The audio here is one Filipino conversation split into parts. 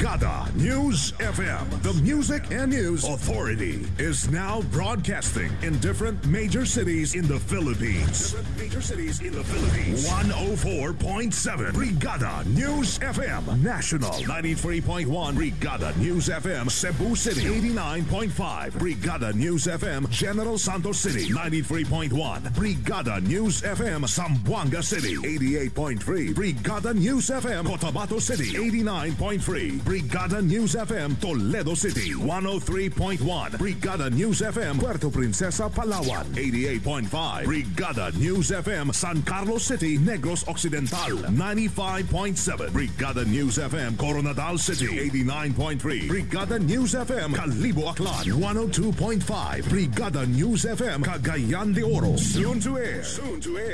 Brigada News FM. The Music and News Authority is now broadcasting in different major cities in the Philippines. 104.7 Brigada News FM National. 93.1 Brigada News FM Cebu City. 89.5 Brigada News FM General Santos City. 93.1 Brigada News FM Zamboanga City. 88.3 Brigada News FM Cotabato City. 89.3 Brigada News FM Toledo City. 103.1 Brigada News FM Puerto Princesa, Palawan. 88.5 Brigada News FM San Carlos City, Negros Occidental. 95.7 Brigada News FM Coronadal City. 89.3 Brigada News FM Calibo Aklan. 102.5 Brigada News FM Cagayan de Oro. Soon to air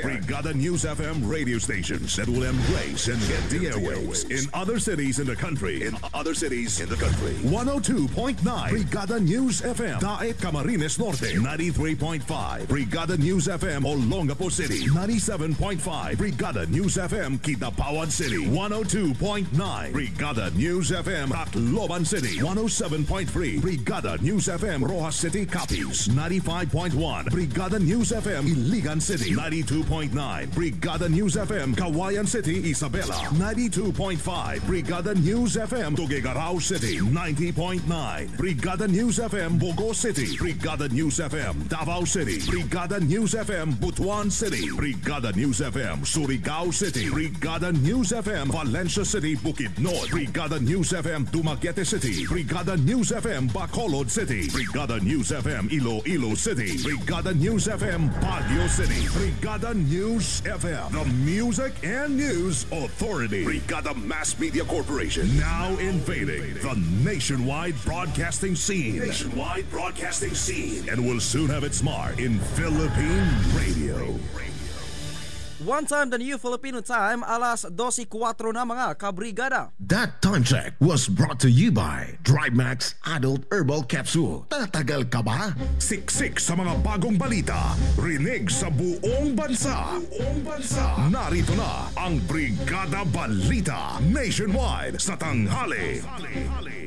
Brigada News FM radio stations that will embrace and get the airwaves in other cities in the country. 102.9 Brigada News FM Daet Camarines Norte. 93.5 Brigada News FM Olongapo City. 97.5 Brigada News FM Kidapawan City. 102.9 Brigada News FM Tacloban City. 107.3 Brigada News FM Rojas City, Capiz. 95.1 Brigada News FM Iligan City. 92.9 Brigada News FM Kawayan City, Isabela. 92.5 Brigada News FM Tuguegarao City. 90.9 Brigada News FM Bogo City. Brigada News FM Davao City. Brigada News FM Butuan City. Brigada News FM Surigao City. Brigada News FM Valencia City, Bukidnon. Brigada News FM Dumaguete City. Brigada News FM Bacolod City. Brigada News FM Iloilo City. Brigada News FM Baguio City. Brigada News FM, the Music and News Authority. Brigada Mass Media Corporation, now invading the nationwide broadcasting scene. And will soon have its mark in Philippine radio. One time, the new Filipino time, alas 12:04 na mga kabrigada. That time check was brought to you by DriveMax Adult Herbal Capsule. Tatagal ka ba? Siksik sa mga bagong balita, rinig sa buong bansa. Narito na ang Brigada Balita Nationwide sa tanghali.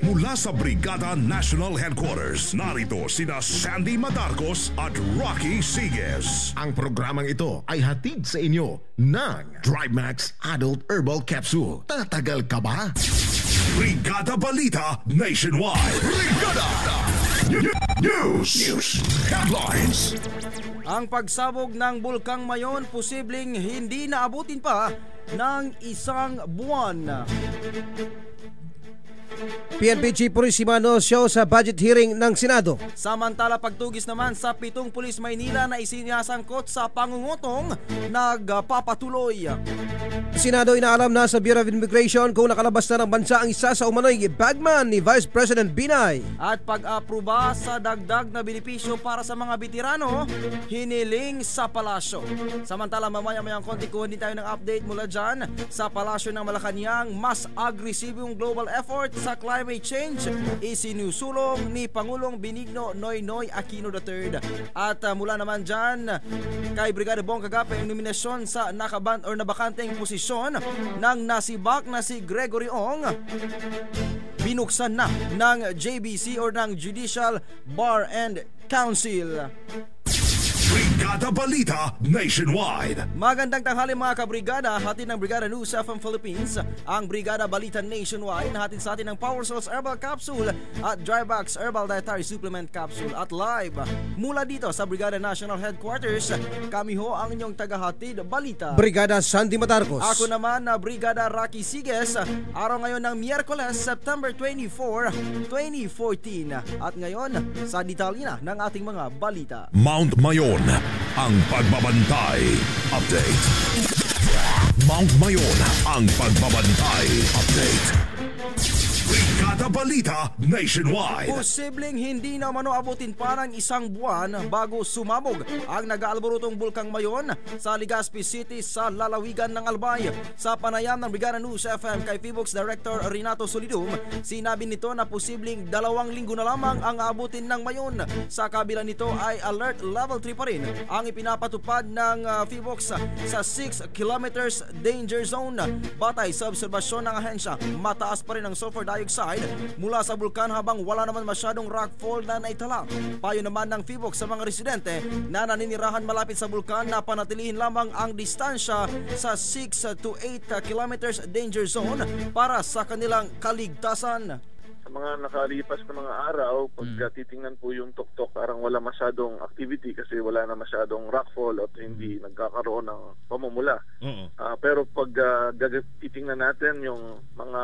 Mula sa Brigada National Headquarters, narito sina Sandy Madarcos at Rocky Sigues. Ang programang ito ay hatid sa inyo ng DriveMax Adult Herbal Capsule. Tatagal ka ba? Brigada Balita Nationwide. Brigada News Headlines. Ang pagsabog ng Bulkang Mayon posibleng hindi naabutin pa ng isang buwan. PNP Chief Purissimano show sa budget hearing ng Senado. Samantala, pagtugis naman sa 7 pulis Maynila na isinasangkot sa pangungutong nagpapatuloy. Senado inaalam na sa Bureau of Immigration kung nakalabas na ng bansa ang isa sa umano'y bagman ni Vice President Binay. At pag-aproba sa dagdag na benepisyo para sa mga veterano, hiniling sa palasyo. Samantala, mamaya-mayang konti kuhan din tayo ng update mula dyan sa palasyo ng Malacanang. Mas agresibong global effort sa climate change isinusulong ni Pangulong Benigno Noynoy Aquino III. At mula naman dyan kay Brigada Bong Kagape ang nominasyon sa nabakanteng posisyon ng nasibak na si Gregory Ong binuksan na ng JBC or ng Judicial Bar and Council. Brigada Balita Nationwide. Magandang tanghali mga kabrigada. Hatid ng Brigada News FM Philippines ang Brigada Balita Nationwide. Hatid sa atin ng Power Source Herbal Capsule at DriveMax Herbal Dietary Supplement Capsule. At live mula dito sa Brigada National Headquarters, kami ho ang inyong tagahatid balita. Brigada Sandy Madarcos. Ako naman na Brigada Rocky Sigues. Araw ngayon ng Miyerkules, September 24, 2014. At ngayon sa detalye na ng ating mga balita. Mount Mayon, ang pagbabantay. Update. Mount Mayon, ang pagbabantay. Update. Brigada Brigada Balita Nationwide. Posibleng hindi na umano abutin pa ng isang buwan bago sumabog ang nag-aalborotong bulkang Mayon sa Legazpi City sa lalawigan ng Albay. Sa panayam ng Brigada News FM kay Fibox Director Renato Solidum, sinabi nito na posibleng 2 linggo na lamang ang abutin ng Mayon. Sa kabila nito ay alert level 3 pa rin ang ipinapatupad ng Fibox sa 6 kilometers danger zone. Batay sa obserbasyon ng ahensya, mataas pa rin ang sulfur dioxide mula sa bulkan habang wala naman masyadong rockfall na naitala. Payo naman ng Fibox sa mga residente na naninirahan malapit sa bulkan na panatilihin lamang ang distansya sa 6 to 8 kilometers danger zone para sa kanilang kaligtasan. Sa mga nakalipas na mga araw, pag titingnan po yung tuktok, parang wala masyadong activity kasi wala na masyadong rockfall at hindi nagkakaroon ng pamumula. Pero pag titingnan natin yung mga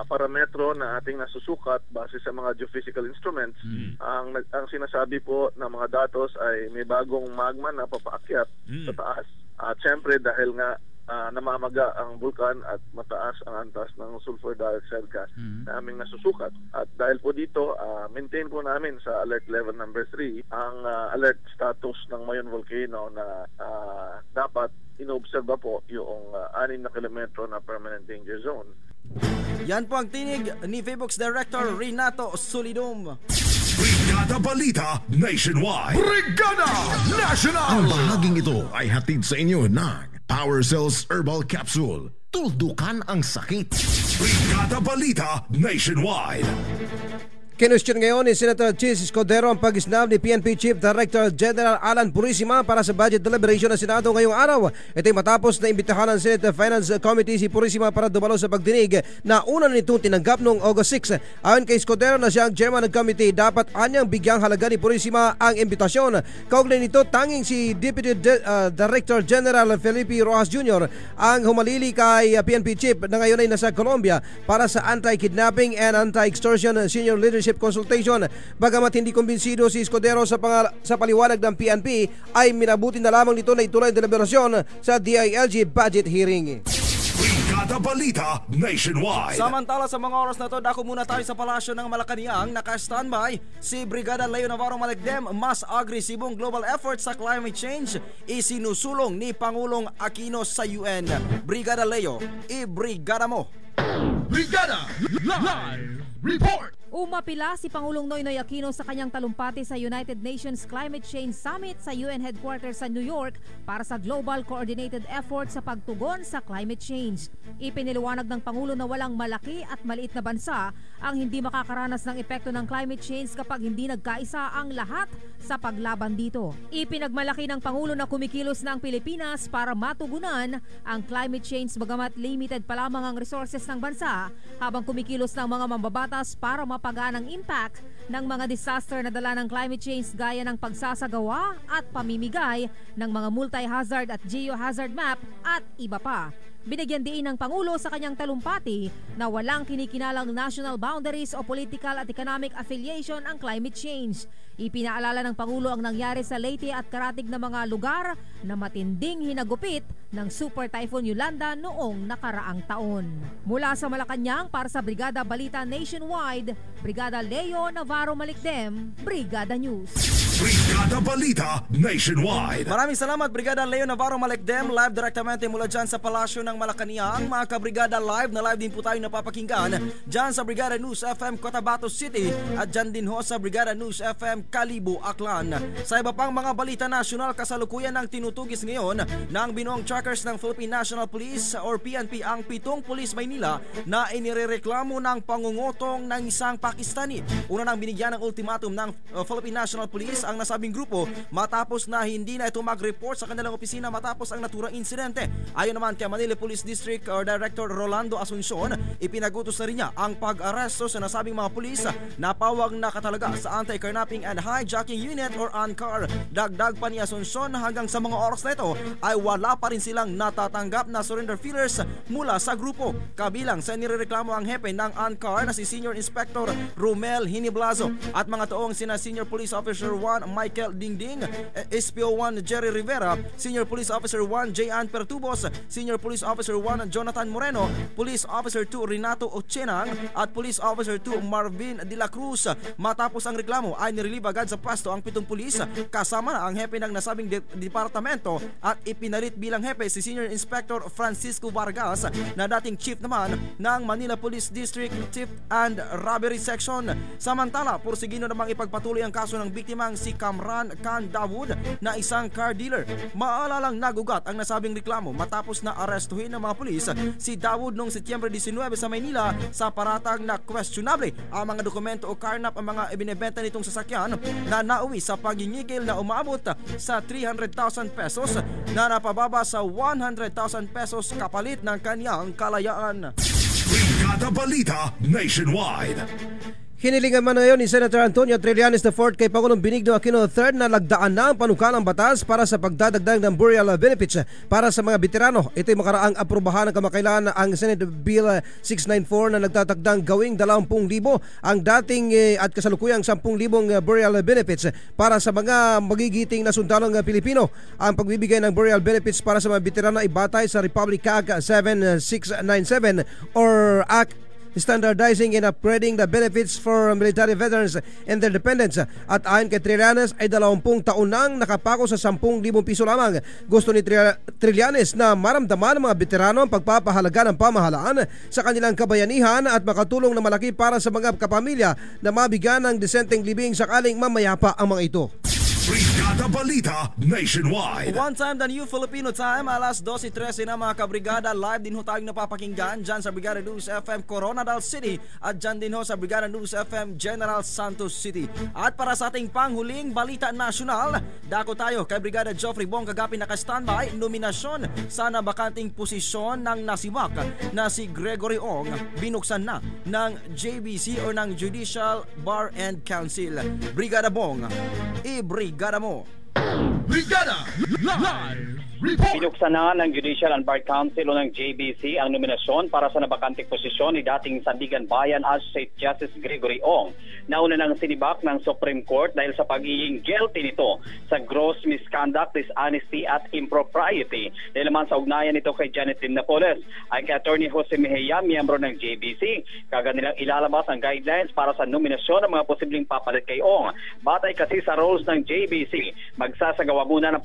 parametro na ating nasusukat base sa mga geophysical instruments, ang sinasabi po ng mga datos ay may bagong magma na papaakyat sa taas. At syempre dahil nga namamaga ang bulkan at mataas ang antas ng sulfur dioxide gas na aming nasusukat. At dahil po dito, maintain po namin sa alert level number 3 ang alert status ng Mayon Volcano na dapat inoobserba po yung 6 na kilometro na permanent danger zone. Yan po ang tinig ni Fibox Director Renato Solidum. Brigada Balita Nationwide. Brigada National. Ang bahaging ito ay hatid sa inyo ng Power Cells Herbal Capsule. Tuldukan ang sakit. Brigada Balita Nationwide. Kinustyon ngayon ni Senator Chis Escudero ang pag-isnab ni PNP Chief Director General Alan Purisima para sa budget deliberation ng Senado ngayong araw. Ito'y matapos na imbitahan ng Senate Finance Committee si Purisima para dumalo sa pagdinig na una nitong tinanggap noong August 6. Ayon kay Escudero na siya ang chairman ng committee, dapat anyang bigyang halaga ni Purisima ang imbitasyon. Kaugnay nito, tanging si Deputy Director General Felipe Rojas Jr. ang humalili kay PNP Chief na ngayon ay nasa Colombia para sa anti-kidnapping and anti-extortion senior leadership consultation. Bagamat hindi kumbinsido si Escudero sa paliwanag ng PNP, ay minabuti na lamang nito na ituloy ang deliberasyon sa DILG budget hearing. Brigada Balita Nationwide. Samantala sa mga oras na to, dako muna tayo sa palasyo ng Malacanang. Naka-standby si Brigada Leo Navarro Malecdem. Mas agresibong global effort sa climate change isinusulong ni Pangulong Aquino sa UN. Brigada Leo, i-brigada mo. Brigada Live Report. Umapila si Pangulong Noynoy Aquino sa kanyang talumpati sa United Nations Climate Change Summit sa UN headquarters sa New York para sa global coordinated effort sa pagtugon sa climate change. Ipiniliwanag ng Pangulo na walang malaki at maliit na bansa ang hindi makakaranas ng epekto ng climate change kapag hindi nagkaisa ang lahat sa paglaban dito. Ipinagmalaki ng Pangulo na kumikilos na ang Pilipinas para matugunan ang climate change bagamat limited pa lamang ang resources ng bansa, habang kumikilos ng mga mambabatas para mapagaan ang impact ng mga disaster na dala ng climate change gaya ng pagsasagawa at pamimigay ng mga multi-hazard at geohazard map at iba pa. Binigyan diin ng Pangulo sa kanyang talumpati na walang kinikinalang national boundaries o political at economic affiliation ang climate change. Ipinaalala ng Pangulo ang nangyari sa Leyte at karatig na mga lugar na matinding hinagupit ng Super Typhoon Yolanda noong nakaraang taon. Mula sa Malacanang para sa Brigada Balita Nationwide, Brigada Leo Navarro Malecdem, Brigada News. Brigada Balita Nationwide. Maraming salamat Brigada Leo Navarro Malecdem, live direktamente mula dyan sa Palasyo ng Malacanang. Mga kabrigada, live na live din po tayo napapakinggan dyan sa Brigada News FM Cotabato City at dyan din ho sa Brigada News FM Kalibo, Aklan. Sa iba pang mga balita nasyonal, kasalukuyan ng tinutugis ngayon ng binuong trackers ng Philippine National Police or PNP ang 7 pulis Maynila na inirereklamo ng pangungutong ng isang Pakistani. Una nang binigyan ng ultimatum ng Philippine National Police ang nasabing grupo matapos na hindi na ito mag-report sa kanilang opisina matapos ang naturang insidente. Ayon naman kay Manila Police District Director Rolando Asuncion, ipinagutos na rin niya ang pag-aresto sa nasabing mga pulis na pawag na katalaga sa Anti-Kidnapping and Hijacking Unit or ANCAR. Dagdag pa ni Asuncion, hanggang sa mga oras na ito ay wala pa rin silang natatanggap na surrender feelers mula sa grupo. Kabilang sa nirereklamo ang hepe ng ANCAR na si Senior Inspector Romel Hiniblazo at mga toong sina Senior Police Officer 1 1 Michael Dingding, SPO 1 Jerry Rivera, Senior Police Officer 1 J. Ann Pertubos, Senior Police Officer 1 Jonathan Moreno, Police Officer 2 Renato Ochenang at Police Officer 2 Marvin De La Cruz. Matapos ang reklamo ay nirelieve agad sa pwesto ang 7 pulis kasama na ang hepe ng nasabing departamento at ipinalit bilang hepe si Senior Inspector Francisco Vargas na dating chief naman ng Manila Police District Theft and Robbery Section. Samantala, porsigino namang ipagpatuloy ang kaso ng biktimang si Kamran Khan Dawood na isang car dealer. Maalalang nagugat ang nasabing reklamo matapos na arestuhin ng mga pulis si Dawood noong Setyembre 19 sa Maynila sa paratang na questionable ang mga dokumento o karnap ang mga ibinebenta nitong sasakyan na nauwi sa pagingigil na umabot sa 300,000 pesos na napababa sa 100,000 pesos kapalit ng kanyang kalayaan. Brigada Balita Nationwide. Hinilingan man ngayon ni Senator Antonio Trillanes IV kay Pangulong Benigno Aquino III na lagdaan na ang panukalang batas para sa pagdadagdag ng burial benefits para sa mga veterano. Ito'y makaraang aprubahan ng kamakailan ang Senate Bill 694 na nagtatagdang gawing 20,000 ang dating at kasalukuyang 10,000 burial benefits para sa mga magigiting na sundalong Pilipino. Ang pagbibigay ng burial benefits para sa mga veterano ay batay sa Republic Act 7697 or Act Standardizing and Upgrading the Benefits for Military Veterans and Their Dependents. At ayon kay Trillanes ay 20 taon nang nakapako sa 10,000 piso lamang. Gusto ni Trillanes na maramdaman ng mga veterano ang pagpapahalaga ng pamahalaan sa kanilang kabayanihan at makatulong na malaki para sa mga kapamilya na mabigyan ng disenteng libing sakaling mamayapa ang mga ito. Brigada Balita Nationwide. One time the New Filipino Time, alas 12:13 na mga kabrigada. Live din ho tayong napapakinggan dyan sa Brigada News FM Coronadal City at dyan din ho sa Brigada News FM General Santos City. At para sa ating panghuling balita nasyonal, dako tayo kay Brigada Geoffrey Bong kagapi naka-standby. Nominasyon sa nabakanting posisyon ng nasiwak na si Gregory Ong binuksan na ng JBC o ng Judicial Bar and Council. Brigada Bong, Brigada mo. Brigada Live Report. Binuksan na ng Judicial and Bar Council o ng JBC ang nominasyon para sa nabakanting posisyon ni dating Sandigan Bayan as Chief Justice Gregory Ong. Nauna nang sinibak ng Supreme Court dahil sa pagiging guilty nito sa gross misconduct, dishonesty at impropriety. Dahil naman sa ugnayan nito kay Janet Lim Napoles ay kay Attorney Jose Mejia, miyembro ng JBC, kaga nilang ilalabas ang guidelines para sa nominasyon ng mga posibleng papalit kay Ong. Batay kasi sa rules ng JBC, magsasagawa muna ng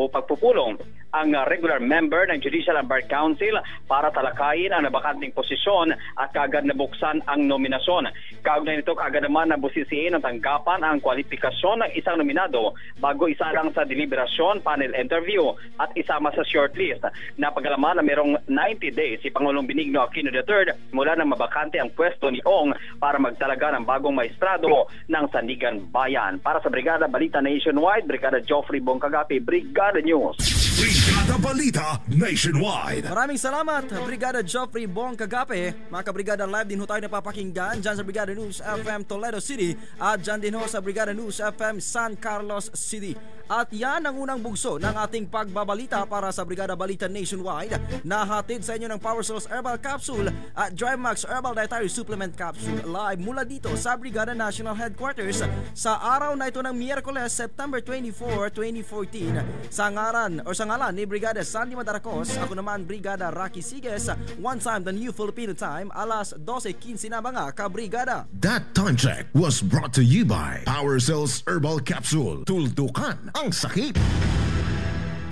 pagpupulong ang regular member ng Judicial and Bar Council para talakayin ang nabakanting posisyon at kaagad nabuksan ang nominasyon. Kaugnay nito, kaagad naman nabusisiin ang tanggapan ang kwalifikasyon ng isang nominado bago isa lang sa deliberasyon, panel interview at isama sa shortlist. Napagalaman na merong 90 days si Pangulong Benigno Aquino III mula nang mabakante ang pwesto ni Ong para magtalaga ng bagong maestrado ng Sandigan Bayan. Para sa Brigada Balita Nationwide, Brigada Geoffrey Bong kagapi, Brigada News. Brigada Balita Nationwide. Maraming salamat, Brigada Geoffrey Bong kagapi. Mga kabrigada, live din ho tayo napapakinggan dyan sa Brigada News FM Toledo City at dyan din ho sa Brigada News FM San Carlos City. At yan ang unang bugso ng ating pagbabalita para sa Brigada Balita Nationwide, nahatid sa inyo ng Power Cells Herbal Capsule at DriveMax Herbal Dietary Supplement Capsule, live mula dito sa Brigada National Headquarters sa araw na ito ng Miyerkules, September 24, 2014. Sa ngalan ni Brigada Sandy Madaracos, ako naman Brigada Rocky Sigues. One time the New Filipino Time, alas 12:15 na mga kabrigada. That time check was brought to you by Power Cells Herbal Capsule. Tuldukan ang sakit.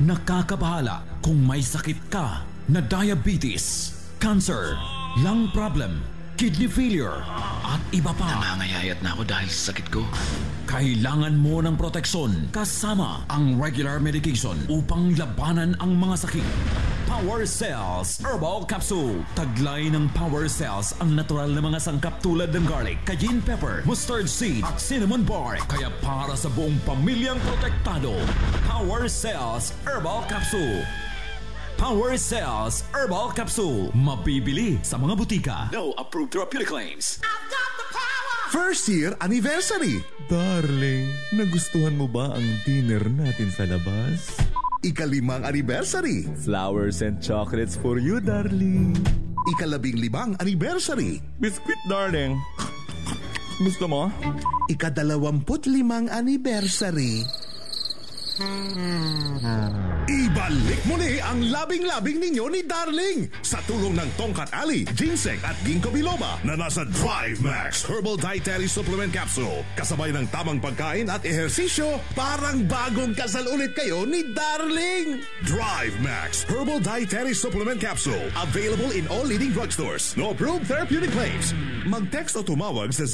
Nakakabahala kung may sakit ka na diabetes, cancer, lung problem, kidney failure at iba pa. Nangangayayat na ako dahil sa sakit ko. Kailangan mo ng proteksyon kasama ang regular medication upang labanan ang mga sakit. Power Cells Herbal Capsule. Taglay ng Power Cells ang natural na mga sangkap tulad ng garlic, cayenne pepper, mustard seed at cinnamon bark. Kaya para sa buong pamilyang protektado, Power Cells Herbal Capsule. Power Cells Herbal Capsule. Mabibili sa mga butika. No approved therapeutic claims. I've got the power! First year anniversary. Darling, nagustuhan mo ba ang dinner natin sa labas? Ika-5 anniversary. Flowers and chocolates for you, darling. Ika-15 anniversary. Biscuit, darling. Gusto mo? Ika-25 anniversary. Ibalik muli ang labing-labing ninyo ni Darling sa tulong ng Tongkat Ali, Ginseng at Ginkgo biloba na nasa Drive Max Herbal Dietary Supplement Capsule. Kasabay ng tamang pagkain at ehersisyo, parang bagong kasal ulit kayo ni Darling. Drive Max Herbal Dietary Supplement Capsule. Available in all leading drugstores. No approved therapeutic claims. Mag-text o tumawag sa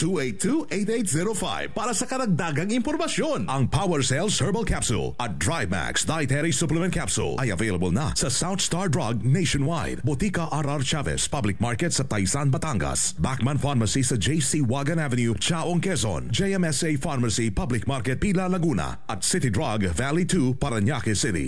0932-282-8805 para sa karagdagang impormasyon. Ang Power Cells Herbal Capsule at Drive Max Dietary Supplement Capsule ay available na sa South Star Drug nationwide. Botica R.R. Chavez Public Market sa Taysan, Batangas. Bachman Pharmacy sa J.C. Wagan Avenue, Chaong, Quezon. JMSA Pharmacy Public Market, Pila, Laguna. At City Drug Valley 2, Parañaque City.